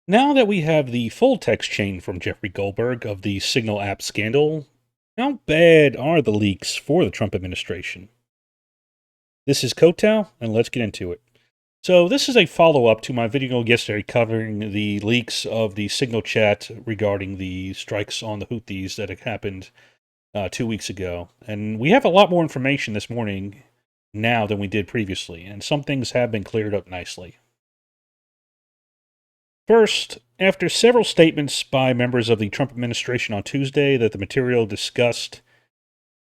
Now that we have the full text chain from Jeffrey Goldberg of the Signal app scandal, how bad are the leaks for the Trump administration? This is Kotal, and let's get into it. So, this is a follow up to my video yesterday covering the leaks of the Signal chat regarding the strikes on the Houthis that had happened 2 weeks ago. And we have a lot more information this morning now than we did previously, and some things have been cleared up nicely. First, after several statements by members of the Trump administration on Tuesday that the material discussed,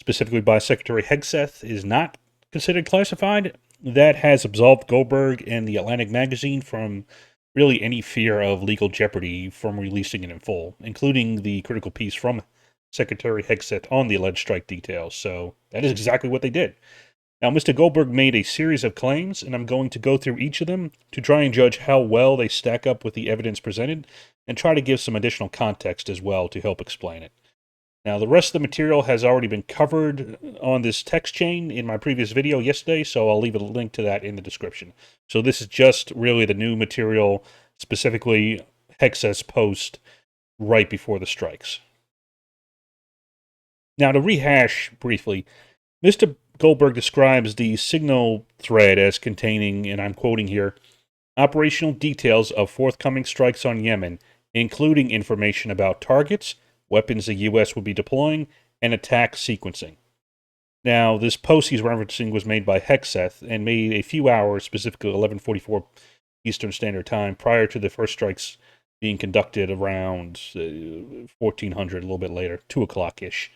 specifically by Secretary Hegseth, is not considered classified, that has absolved Goldberg and the Atlantic magazine from really any fear of legal jeopardy from releasing it in full, including the critical piece from Secretary Hegseth on the alleged strike details. So that is exactly what they did. Now, Mr. Goldberg made a series of claims, and I'm going to go through each of them to try and judge how well they stack up with the evidence presented, and try to give some additional context as well to help explain it. Now, the rest of the material has already been covered on this text chain in my previous video yesterday, so I'll leave a link to that in the description. So this is just really the new material, specifically Hex's post right before the strikes. Now, to rehash briefly, Mr. Goldberg describes the Signal thread as containing, and I'm quoting here, operational details of forthcoming strikes on Yemen, including information about targets, weapons the U.S. will be deploying, and attack sequencing. Now, this post he's referencing was made by Hegseth and made a few hours, specifically 11:44 Eastern Standard Time, prior to the first strikes being conducted around 1400, a little bit later, 2 o'clock-ish.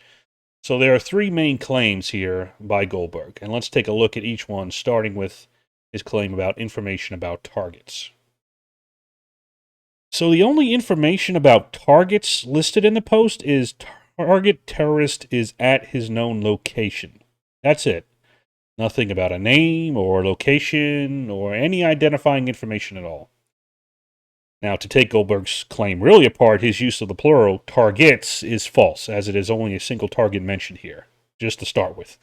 So there are three main claims here by Goldberg, and let's take a look at each one, starting with his claim about information about targets. So the only information about targets listed in the post is target terrorist is at his known location. That's it. Nothing about a name or location or any identifying information at all. Now, to take Goldberg's claim really apart, his use of the plural targets is false, as it is only a single target mentioned here, just to start with.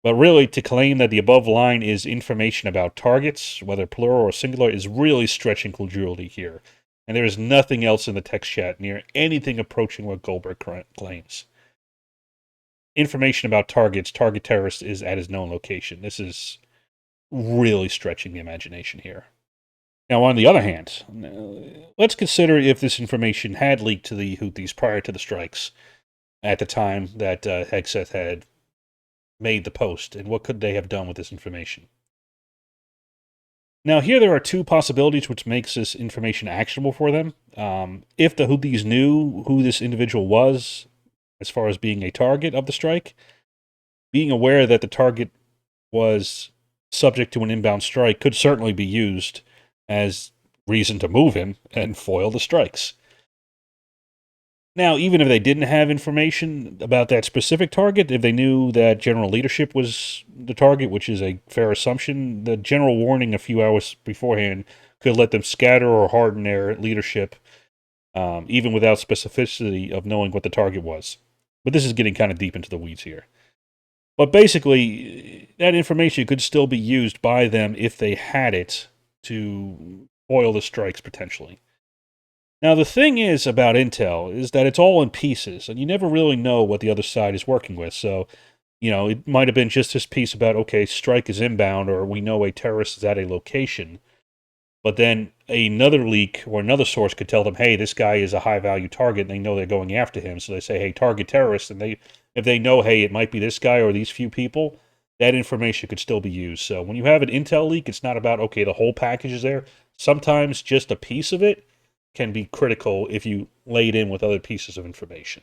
But really, to claim that the above line is information about targets, whether plural or singular, is really stretching credulity here. And there is nothing else in the text chat near anything approaching what Goldberg claims. Information about targets, target terrorist is at his known location. This is really stretching the imagination here. Now, on the other hand, let's consider if this information had leaked to the Houthis prior to the strikes at the time that Hegseth had made the post, and what could they have done with this information? Now, here there are two possibilities which makes this information actionable for them. If the Houthis knew who this individual was, as far as being a target of the strike, being aware that the target was subject to an inbound strike could certainly be used as reason to move him and foil the strikes. Now, even if they didn't have information about that specific target, if they knew that general leadership was the target, which is a fair assumption, the general warning a few hours beforehand could let them scatter or harden their leadership, even without specificity of knowing what the target was. But this is getting kind of deep into the weeds here. But basically, that information could still be used by them if they had it to foil the strikes potentially. Now, the thing is about intel is that it's all in pieces, and you never really know what the other side is working with. So, it might have been just this piece about, okay, strike is inbound, or we know a terrorist is at a location. But then another leak or another source could tell them, hey, this guy is a high-value target, and they know they're going after him. So they say, hey, target terrorist, and if they know, hey, it might be this guy or these few people, that information could still be used. So when you have an intel leak, it's not about, okay, the whole package is there. Sometimes just a piece of it can be critical if you lay it in with other pieces of information.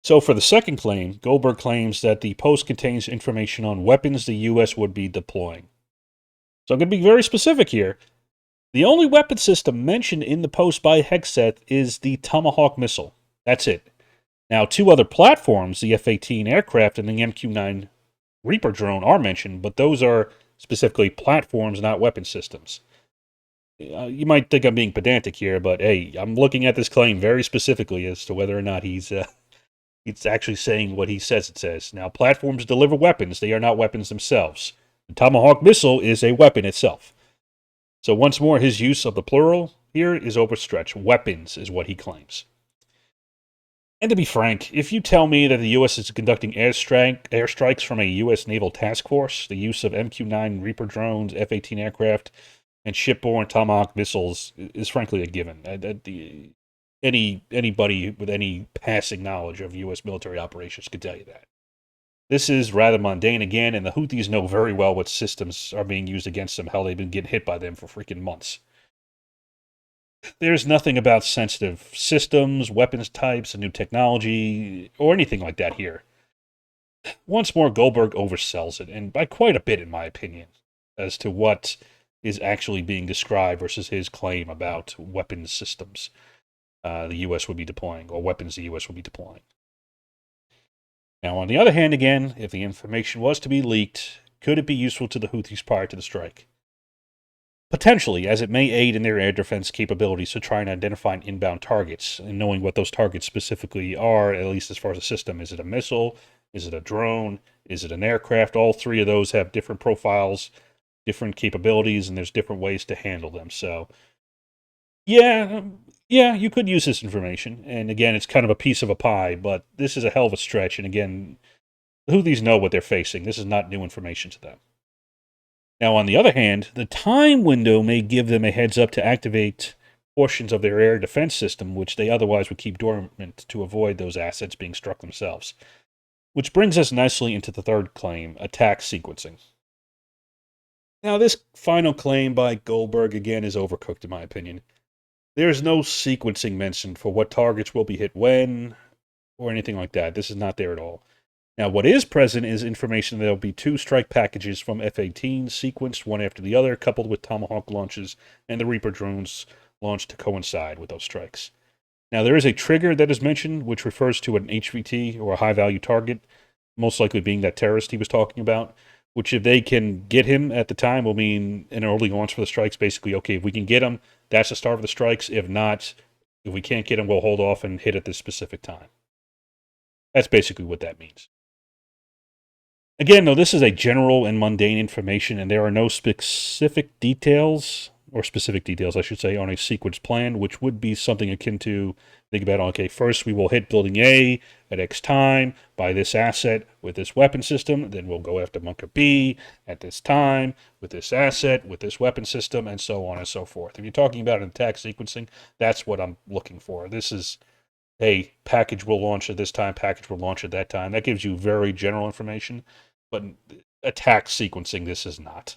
So for the second claim, Goldberg claims that the post contains information on weapons the U.S. would be deploying. So I'm going to be very specific here. The only weapon system mentioned in the post by Hegseth is the Tomahawk missile. That's it. Now, two other platforms, the F-18 aircraft and the MQ-9 Reaper drone, are mentioned, but those are specifically platforms, not weapon systems. You might think I'm being pedantic here, but hey, I'm looking at this claim very specifically as to whether or not he's actually saying what he says it says. Now, platforms deliver weapons. They are not weapons themselves. The Tomahawk missile is a weapon itself. So once more, his use of the plural here is overstretched. Weapons is what he claims. And to be frank, if you tell me that the U.S. is conducting airstrikes from a U.S. naval task force, the use of MQ-9 Reaper drones, F-18 aircraft, and shipborne Tomahawk missiles is frankly a given. Anybody with any passing knowledge of U.S. military operations could tell you that. This is rather mundane again, and the Houthis know very well what systems are being used against them, how they've been getting hit by them for freaking months. There's nothing about sensitive systems, weapons types, and new technology, or anything like that here. Once more, Goldberg oversells it, and by quite a bit, in my opinion, as to what is actually being described versus his claim about weapons systems the U.S. would be deploying, or weapons the U.S. would be deploying. Now, on the other hand, again, if the information was to be leaked, could it be useful to the Houthis prior to the strike? Potentially, as it may aid in their air defense capabilities to try and identify inbound targets, and knowing what those targets specifically are, at least as far as a system. Is it a missile? Is it a drone? Is it an aircraft? All three of those have different profiles, different capabilities, and there's different ways to handle them. So, yeah, you could use this information. And again, it's kind of a piece of a pie, but this is a hell of a stretch. And again, the Houthis know what they're facing. This is not new information to them. Now, on the other hand, the time window may give them a heads up to activate portions of their air defense system, which they otherwise would keep dormant to avoid those assets being struck themselves. Which brings us nicely into the third claim, attack sequencing. Now, this final claim by Goldberg, again, is overcooked in my opinion. There is no sequencing mentioned for what targets will be hit when, or anything like that. This is not there at all. Now, what is present is information that there will be 2 strike packages from F-18 sequenced one after the other, coupled with Tomahawk launches and the Reaper drones launched to coincide with those strikes. Now, there is a trigger that is mentioned, which refers to an HVT, or a high-value target, most likely being that terrorist he was talking about, which if they can get him at the time will mean an early launch for the strikes. Basically, okay, if we can get him, that's the start of the strikes. If not, if we can't get him, we'll hold off and hit at this specific time. That's basically what that means. Again, though, this is a general and mundane information, and there are no specific details, or specific details, I should say, on a sequence plan, which would be something akin to, think about, okay, first we will hit building A at X time by this asset with this weapon system, then we'll go after bunker B at this time with this asset, with this weapon system, and so on and so forth. If you're talking about an attack sequencing, that's what I'm looking for. This is, hey, package will launch at this time, package will launch at that time. That gives you very general information, but attack sequencing, this is not.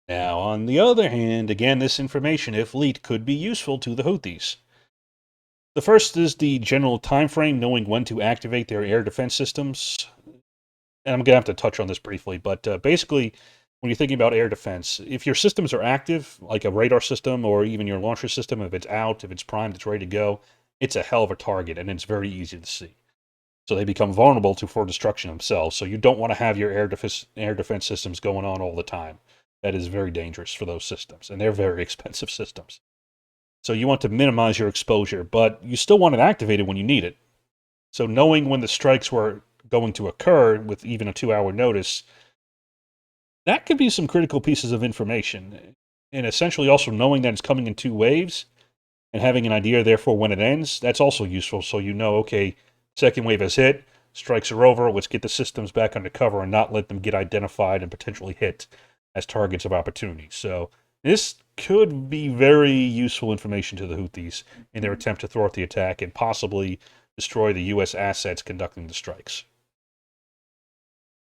Now, on the other hand, again, this information, if leaked, could be useful to the Houthis. The first is the general time frame, knowing when to activate their air defense systems. And I'm going to have to touch on this briefly, but basically, when you're thinking about air defense, if your systems are active, like a radar system or even your launcher system, if it's out, if it's primed, it's ready to go, it's a hell of a target, and it's very easy to see. So they become vulnerable for destruction themselves. So you don't want to have your air defense systems going on all the time. That is very dangerous for those systems, and they're very expensive systems. So you want to minimize your exposure, but you still want it activated when you need it. So knowing when the strikes were going to occur with even a 2-hour notice, that could be some critical pieces of information. And essentially also knowing that it's coming in 2 waves and having an idea, therefore, when it ends, that's also useful. So you know, okay, second wave has hit, strikes are over, let's get the systems back under cover and not let them get identified and potentially hit as targets of opportunity. So this could be very useful information to the Houthis in their attempt to thwart the attack and possibly destroy the U.S. assets conducting the strikes.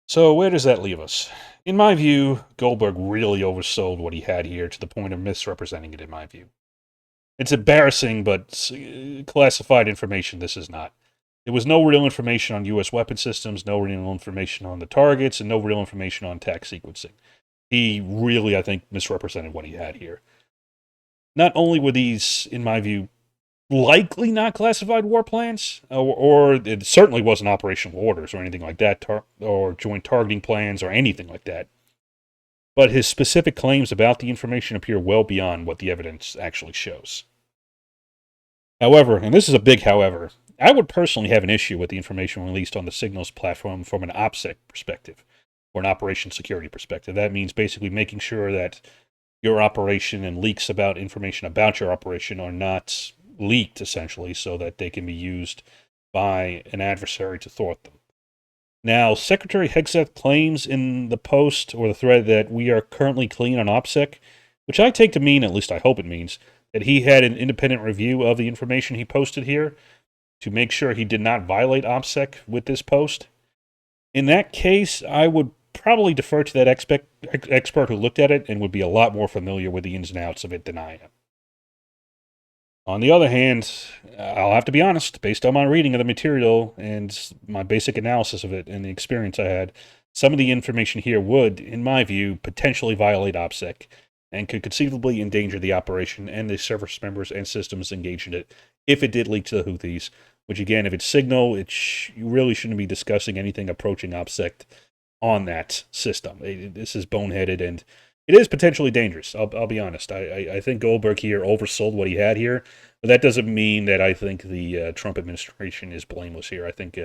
So where does that leave us? In my view, Goldberg really oversold what he had here to the point of misrepresenting it, in my view. It's embarrassing, but classified information this is not. There was no real information on U.S. weapon systems, no real information on the targets, and no real information on attack sequencing. He really, I think, misrepresented what he had here. Not only were these, in my view, likely not classified war plans, or it certainly wasn't operational orders or anything like that, or joint targeting plans or anything like that, but his specific claims about the information appear well beyond what the evidence actually shows. However, and this is a big however, I would personally have an issue with the information released on the Signals platform from an OPSEC perspective, or an operation security perspective. That means basically making sure that your operation and leaks about information about your operation are not leaked, essentially, so that they can be used by an adversary to thwart them. Now, Secretary Hegseth claims in the post or the thread that we are currently clean on OPSEC, which I take to mean, at least I hope it means, that he had an independent review of the information he posted here to make sure he did not violate OPSEC with this post. In that case, I would probably defer to that expert who looked at it and would be a lot more familiar with the ins and outs of it than I am. On the other hand, I'll have to be honest, based on my reading of the material and my basic analysis of it and the experience I had, some of the information here would, in my view, potentially violate OPSEC and could conceivably endanger the operation and the service members and systems engaged in it if it did leak to the Houthis, which again, if it's signal, you really shouldn't be discussing anything approaching OPSEC on that system. This is boneheaded and it is potentially dangerous. I'll be honest. I think Goldberg here oversold what he had here, but that doesn't mean that I think the Trump administration is blameless here. I think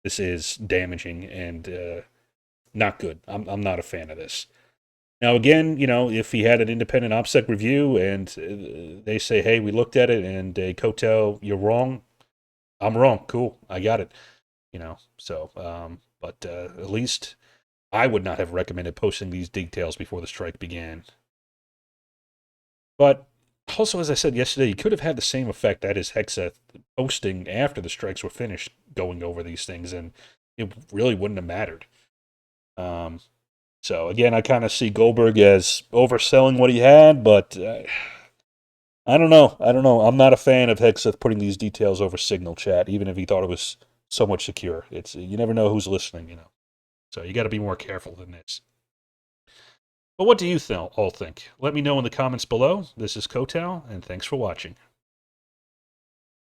this is damaging and not good. I'm not a fan of this. Now, again, if he had an independent OPSEC review and they say, hey, we looked at it and Kotel, you're wrong. I'm wrong. Cool. I got it. But at least I would not have recommended posting these details before the strike began. But also, as I said yesterday, you could have had the same effect, that is Hegseth posting after the strikes were finished, going over these things, and it really wouldn't have mattered. So again, I kind of see Goldberg as overselling what he had, but I don't know. I'm not a fan of Hegseth putting these details over Signal chat, even if he thought it was somewhat secure. You never know who's listening, So you got to be more careful than this. But what do you all think? Let me know in the comments below. This is Kotal, and thanks for watching.